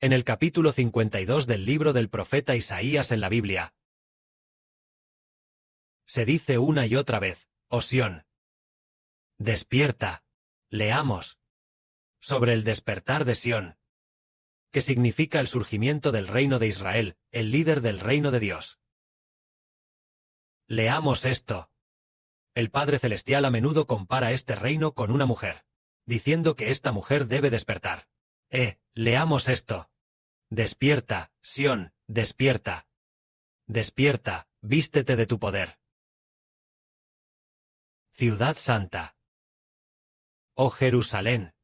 En el capítulo 52 del libro del profeta Isaías en la Biblia, se dice una y otra vez, oh Sión, despierta. Leamos sobre el despertar de Sión, que significa el surgimiento del reino de Israel, el líder del reino de Dios. Leamos esto. El Padre Celestial a menudo compara este reino con una mujer, diciendo que esta mujer debe despertar. Leamos esto. Despierta, Sión, despierta. Despierta, vístete de tu poder. Ciudad Santa. Oh Jerusalén,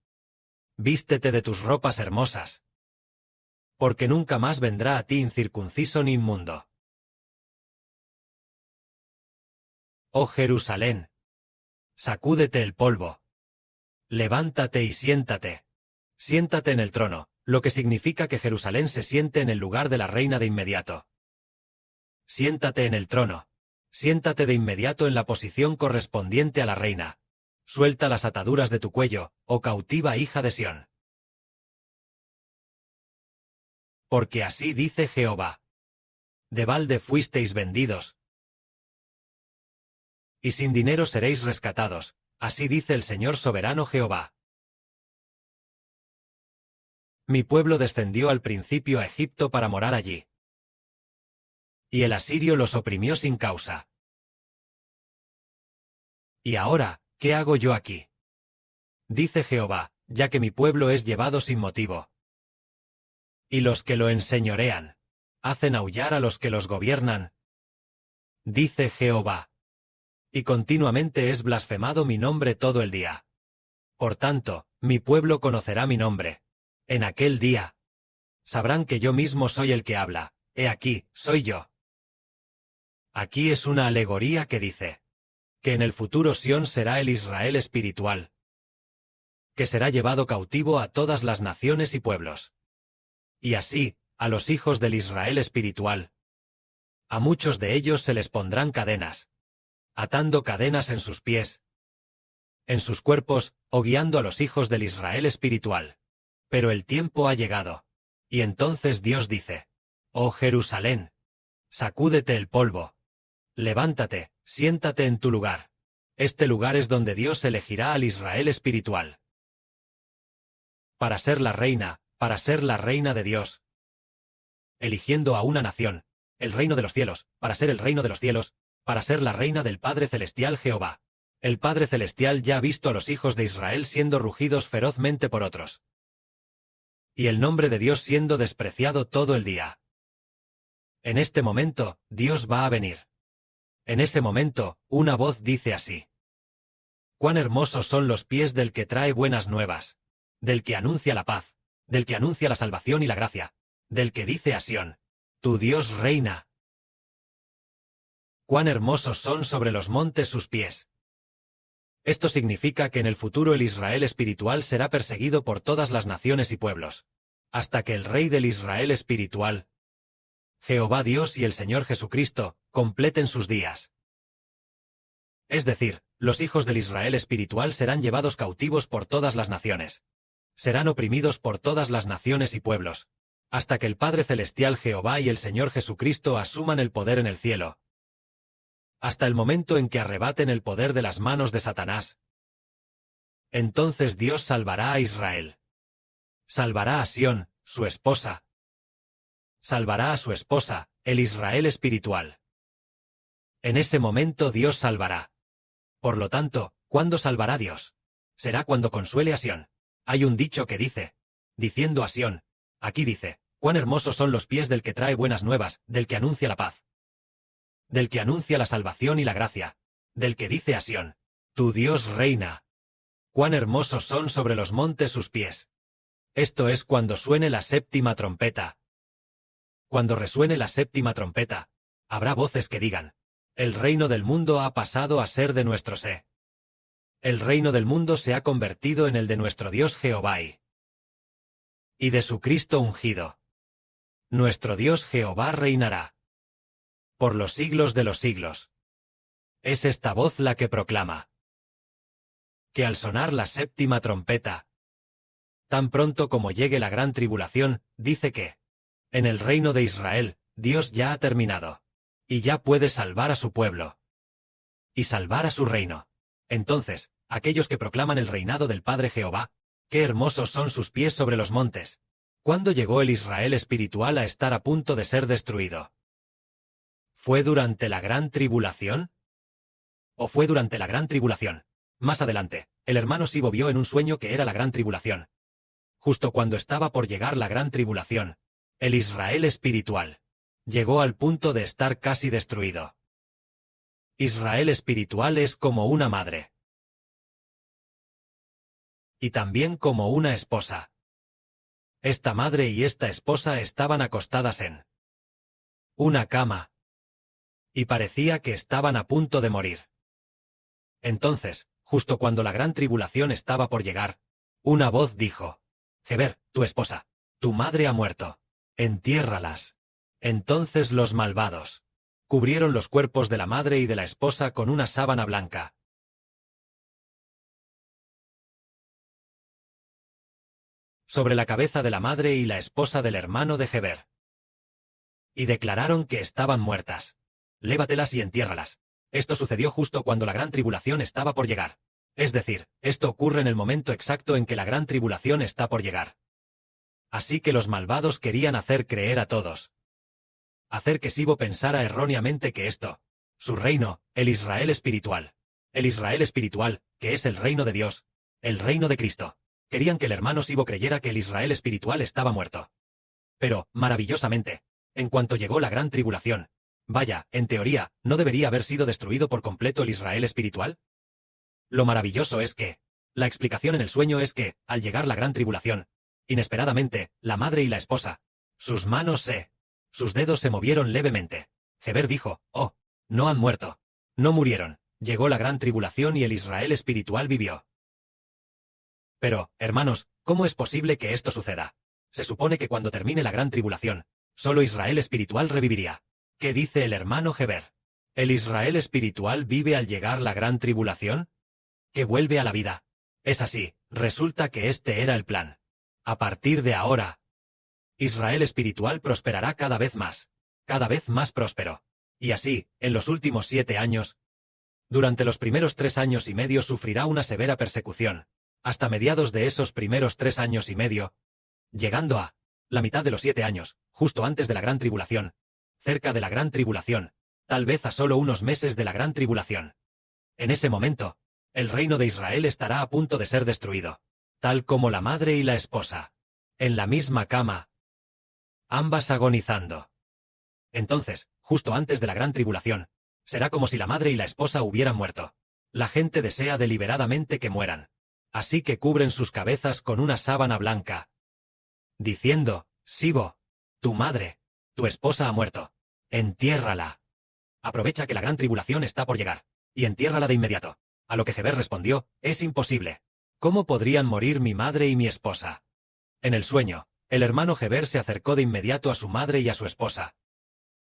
vístete de tus ropas hermosas, porque nunca más vendrá a ti incircunciso ni inmundo. Oh Jerusalén, sacúdete el polvo. Levántate y siéntate. Siéntate en el trono, lo que significa que Jerusalén se siente en el lugar de la reina de inmediato. Siéntate en el trono. Siéntate de inmediato en la posición correspondiente a la reina. Suelta las ataduras de tu cuello, oh cautiva hija de Sión. Porque así dice Jehová. De balde fuisteis vendidos, y sin dinero seréis rescatados, así dice el Señor soberano Jehová. Mi pueblo descendió al principio a Egipto para morar allí, y el asirio los oprimió sin causa. Y ahora, ¿qué hago yo aquí? Dice Jehová, ya que mi pueblo es llevado sin motivo. Y los que lo enseñorean, hacen aullar a los que los gobiernan. Dice Jehová. Y continuamente es blasfemado mi nombre todo el día. Por tanto, mi pueblo conocerá mi nombre. En aquel día sabrán que yo mismo soy el que habla. He aquí, soy yo. Aquí es una alegoría que dice que en el futuro Sión será el Israel espiritual, que será llevado cautivo a todas las naciones y pueblos. Y así, a los hijos del Israel espiritual, a muchos de ellos se les pondrán cadenas, atando cadenas en sus pies, en sus cuerpos, o guiando a los hijos del Israel espiritual. Pero el tiempo ha llegado. Y entonces Dios dice, oh Jerusalén, sacúdete el polvo. Levántate, siéntate en tu lugar. Este lugar es donde Dios elegirá al Israel espiritual. Para ser la reina de Dios. Eligiendo a una nación, el reino de los cielos, para ser el reino de los cielos, para ser la reina del Padre Celestial Jehová. El Padre Celestial ya ha visto a los hijos de Israel siendo rugidos ferozmente por otros. Y el nombre de Dios siendo despreciado todo el día. En este momento, Dios va a venir. En ese momento, una voz dice así. Cuán hermosos son los pies del que trae buenas nuevas, del que anuncia la paz, del que anuncia la salvación y la gracia, del que dice a Sión, tu Dios reina. Cuán hermosos son sobre los montes sus pies. Esto significa que en el futuro el Israel espiritual será perseguido por todas las naciones y pueblos, hasta que el Rey del Israel espiritual, Jehová Dios y el Señor Jesucristo, completen sus días. Es decir, los hijos del Israel espiritual serán llevados cautivos por todas las naciones. Serán oprimidos por todas las naciones y pueblos, hasta que el Padre Celestial Jehová y el Señor Jesucristo asuman el poder en el cielo. Hasta el momento en que arrebaten el poder de las manos de Satanás. Entonces Dios salvará a Israel. Salvará a Sión, su esposa. Salvará a su esposa, el Israel espiritual. En ese momento Dios salvará. Por lo tanto, ¿cuándo salvará Dios? Será cuando consuele a Sión. Hay un dicho que dice, diciendo a Sión, aquí dice, cuán hermosos son los pies del que trae buenas nuevas, del que anuncia la paz, del que anuncia la salvación y la gracia, del que dice a Sión, tu Dios reina. Cuán hermosos son sobre los montes sus pies. Esto es cuando suene la séptima trompeta. Cuando resuene la séptima trompeta, habrá voces que digan, el reino del mundo ha pasado a ser de nuestro sé. El reino del mundo se ha convertido en el de nuestro Dios Jehová y de su Cristo ungido. Nuestro Dios Jehová reinará por los siglos de los siglos. Es esta voz la que proclama que al sonar la séptima trompeta, tan pronto como llegue la gran tribulación, dice que en el reino de Israel, Dios ya ha terminado. Y ya puede salvar a su pueblo. Y salvar a su reino. Entonces, aquellos que proclaman el reinado del Padre Jehová, qué hermosos son sus pies sobre los montes. ¿Cuándo llegó el Israel espiritual a estar a punto de ser destruido? ¿Fue durante la gran tribulación? ¿O fue durante la gran tribulación? Más adelante, el hermano Sibo vio en un sueño que era la gran tribulación. Justo cuando estaba por llegar la gran tribulación, el Israel espiritual llegó al punto de estar casi destruido. Israel espiritual es como una madre. Y también como una esposa. Esta madre y esta esposa estaban acostadas en una cama. Y parecía que estaban a punto de morir. Entonces, justo cuando la gran tribulación estaba por llegar, una voz dijo: Heber, tu esposa, tu madre ha muerto. Entiérralas. Entonces los malvados cubrieron los cuerpos de la madre y de la esposa con una sábana blanca. Sobre la cabeza de la madre y la esposa del hermano de Heber. Y declararon que estaban muertas. Lévatelas y entiérralas. Esto sucedió justo cuando la gran tribulación estaba por llegar. Es decir, esto ocurre en el momento exacto en que la gran tribulación está por llegar. Así que los malvados querían hacer creer a todos. Hacer que Sibo pensara erróneamente que esto, su reino, el Israel espiritual, que es el reino de Dios, el reino de Cristo. Querían que el hermano Sibo creyera que el Israel espiritual estaba muerto. Pero, maravillosamente, en cuanto llegó la gran tribulación, vaya, en teoría, ¿no debería haber sido destruido por completo el Israel espiritual? Lo maravilloso es que, la explicación en el sueño es que, al llegar la gran tribulación, inesperadamente, la madre y la esposa, sus dedos se movieron levemente. Heber dijo: oh, no han muerto. No murieron. Llegó la gran tribulación y el Israel espiritual vivió. Pero, hermanos, ¿cómo es posible que esto suceda? Se supone que cuando termine la gran tribulación, solo Israel espiritual reviviría. ¿Qué dice el hermano Heber? ¿El Israel espiritual vive al llegar la gran tribulación? ¿Que vuelve a la vida? Es así, resulta que este era el plan. A partir de ahora, Israel espiritual prosperará cada vez más próspero. Y así, en los últimos 7 años, durante los primeros 3 años y medio sufrirá una severa persecución, hasta mediados de esos primeros 3 años y medio, llegando a la mitad de los 7 años, justo antes de la gran tribulación, cerca de la gran tribulación, tal vez a solo unos meses de la gran tribulación. En ese momento, el reino de Israel estará a punto de ser destruido, tal como la madre y la esposa, en la misma cama, ambas agonizando. Entonces, justo antes de la gran tribulación, será como si la madre y la esposa hubieran muerto. La gente desea deliberadamente que mueran. Así que cubren sus cabezas con una sábana blanca, diciendo: Sibo, tu madre, tu esposa ha muerto. Entiérrala. Aprovecha que la gran tribulación está por llegar, y entiérrala de inmediato. A lo que Heber respondió: es imposible. ¿Cómo podrían morir mi madre y mi esposa? En el sueño, el hermano Heber se acercó de inmediato a su madre y a su esposa.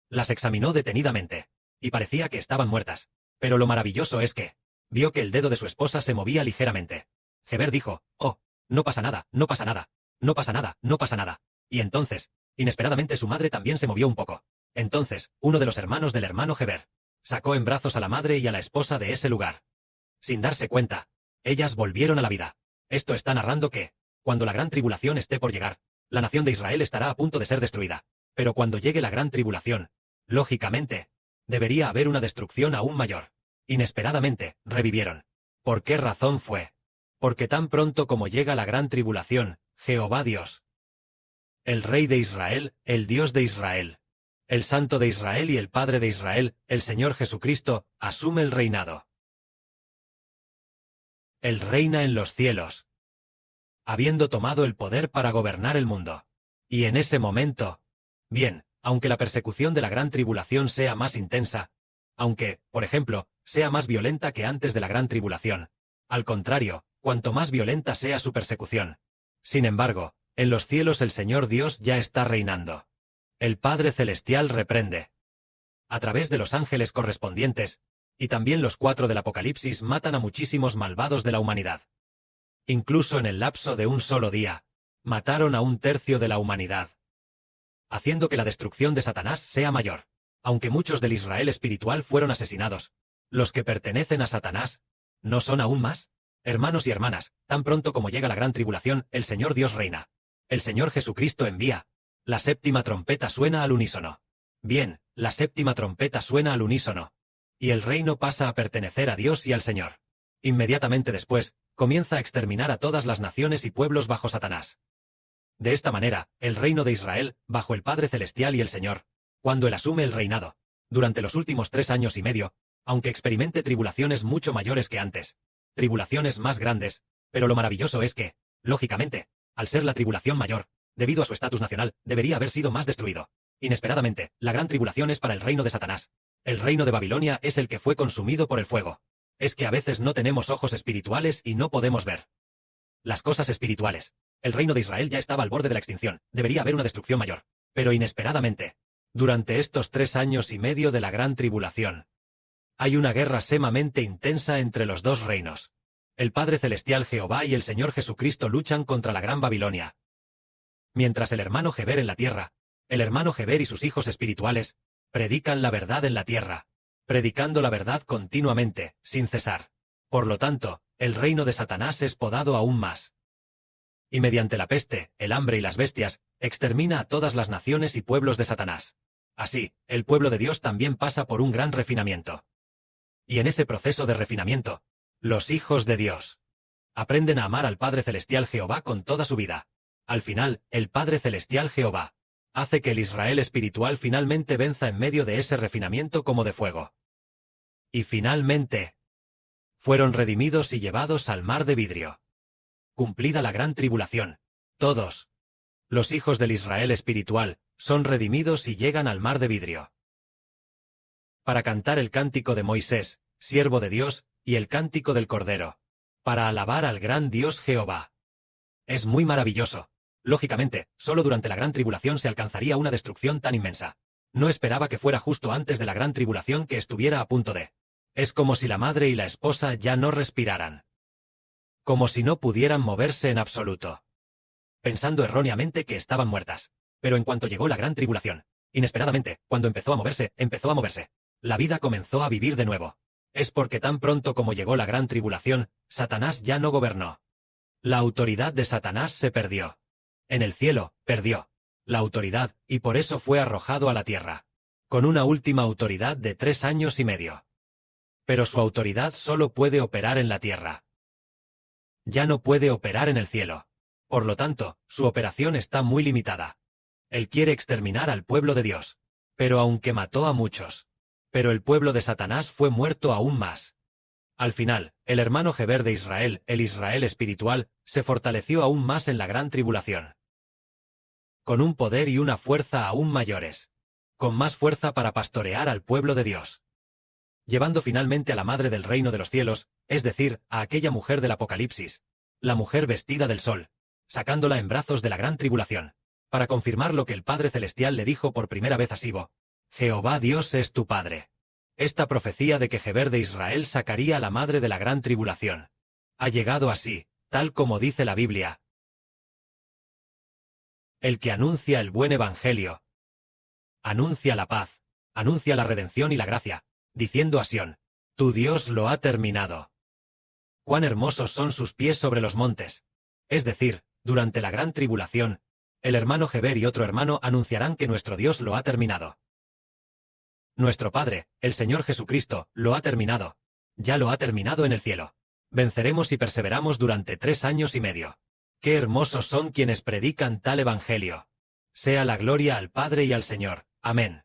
Las examinó detenidamente, y parecía que estaban muertas. Pero lo maravilloso es que vio que el dedo de su esposa se movía ligeramente. Heber dijo: oh, no pasa nada, no pasa nada, no pasa nada, no pasa nada. Y entonces, inesperadamente su madre también se movió un poco. Entonces, uno de los hermanos del hermano Heber sacó en brazos a la madre y a la esposa de ese lugar. Sin darse cuenta, ellas volvieron a la vida. Esto está narrando que, cuando la gran tribulación esté por llegar, la nación de Israel estará a punto de ser destruida. Pero cuando llegue la gran tribulación, lógicamente, debería haber una destrucción aún mayor. Inesperadamente, revivieron. ¿Por qué razón fue? Porque tan pronto como llega la gran tribulación, Jehová Dios, el Rey de Israel, el Dios de Israel, el Santo de Israel y el Padre de Israel, el Señor Jesucristo, asume el reinado. Él reina en los cielos, habiendo tomado el poder para gobernar el mundo. Y en ese momento, bien, aunque la persecución de la gran tribulación sea más intensa, aunque, por ejemplo, sea más violenta que antes de la gran tribulación, al contrario, cuanto más violenta sea su persecución. Sin embargo, en los cielos el Señor Dios ya está reinando. El Padre Celestial reprende, a través de los ángeles correspondientes, y también los 4 del Apocalipsis matan a muchísimos malvados de la humanidad. Incluso en el lapso de un solo día, mataron a un tercio de la humanidad, haciendo que la destrucción de Satanás sea mayor. Aunque muchos del Israel espiritual fueron asesinados, los que pertenecen a Satanás, ¿no son aún más? Hermanos y hermanas, tan pronto como llega la gran tribulación, el Señor Dios reina. El Señor Jesucristo envía. La séptima trompeta suena al unísono. Bien, la séptima trompeta suena al unísono. Y el reino pasa a pertenecer a Dios y al Señor. Inmediatamente después, comienza a exterminar a todas las naciones y pueblos bajo Satanás. De esta manera, el reino de Israel, bajo el Padre Celestial y el Señor, cuando Él asume el reinado, durante los últimos 3 años y medio, aunque experimente tribulaciones mucho mayores que antes, tribulaciones más grandes, pero lo maravilloso es que, lógicamente, al ser la tribulación mayor, debido a su estatus nacional, debería haber sido más destruido. Inesperadamente, la gran tribulación es para el reino de Satanás. El reino de Babilonia es el que fue consumido por el fuego. Es que a veces no tenemos ojos espirituales y no podemos ver las cosas espirituales. El reino de Israel ya estaba al borde de la extinción, debería haber una destrucción mayor. Pero inesperadamente, durante estos 3 años y medio de la gran tribulación, hay una guerra sumamente intensa entre los dos reinos. El Padre Celestial Jehová y el Señor Jesucristo luchan contra la gran Babilonia. Mientras el hermano Geber en la tierra, el hermano Geber y sus hijos espirituales, predican la verdad en la tierra, predicando la verdad continuamente, sin cesar. Por lo tanto, el reino de Satanás es podado aún más. Y mediante la peste, el hambre y las bestias, extermina a todas las naciones y pueblos de Satanás. Así, el pueblo de Dios también pasa por un gran refinamiento. Y en ese proceso de refinamiento, los hijos de Dios aprenden a amar al Padre Celestial Jehová con toda su vida. Al final, el Padre Celestial Jehová hace que el Israel espiritual finalmente venza en medio de ese refinamiento como de fuego. Y finalmente, fueron redimidos y llevados al mar de vidrio. Cumplida la gran tribulación, todos los hijos del Israel espiritual son redimidos y llegan al mar de vidrio para cantar el cántico de Moisés, siervo de Dios, y el cántico del Cordero, para alabar al gran Dios Jehová. Es muy maravilloso. Lógicamente, solo durante la gran tribulación se alcanzaría una destrucción tan inmensa. No esperaba que fuera justo antes de la gran tribulación que estuviera a punto de. Es como si la madre y la esposa ya no respiraran. Como si no pudieran moverse en absoluto. Pensando erróneamente que estaban muertas. Pero en cuanto llegó la gran tribulación, inesperadamente, cuando empezó a moverse. La vida comenzó a vivir de nuevo. Es porque tan pronto como llegó la gran tribulación, Satanás ya no gobernó. La autoridad de Satanás se perdió. En el cielo, perdió la autoridad, y por eso fue arrojado a la tierra, con una última autoridad de 3 años y medio. Pero su autoridad solo puede operar en la tierra. Ya no puede operar en el cielo. Por lo tanto, su operación está muy limitada. Él quiere exterminar al pueblo de Dios. Pero aunque mató a muchos, pero el pueblo de Satanás fue muerto aún más. Al final, el hermano Geber de Israel, el Israel espiritual, se fortaleció aún más en la gran tribulación. Con un poder y una fuerza aún mayores. Con más fuerza para pastorear al pueblo de Dios. Llevando finalmente a la madre del reino de los cielos, es decir, a aquella mujer del Apocalipsis, la mujer vestida del sol, sacándola en brazos de la gran tribulación, para confirmar lo que el Padre Celestial le dijo por primera vez a Sibo: Jehová Dios es tu Padre. Esta profecía de que Geber de Israel sacaría a la madre de la gran tribulación ha llegado así, tal como dice la Biblia. El que anuncia el buen evangelio, anuncia la paz, anuncia la redención y la gracia, diciendo a Sión: tu Dios lo ha terminado. Cuán hermosos son sus pies sobre los montes. Es decir, durante la gran tribulación, el hermano Geber y otro hermano anunciarán que nuestro Dios lo ha terminado. Nuestro Padre, el Señor Jesucristo, lo ha terminado. Ya lo ha terminado en el cielo. Venceremos y perseveramos durante 3 años y medio. ¡Qué hermosos son quienes predican tal evangelio! Sea la gloria al Padre y al Señor. Amén.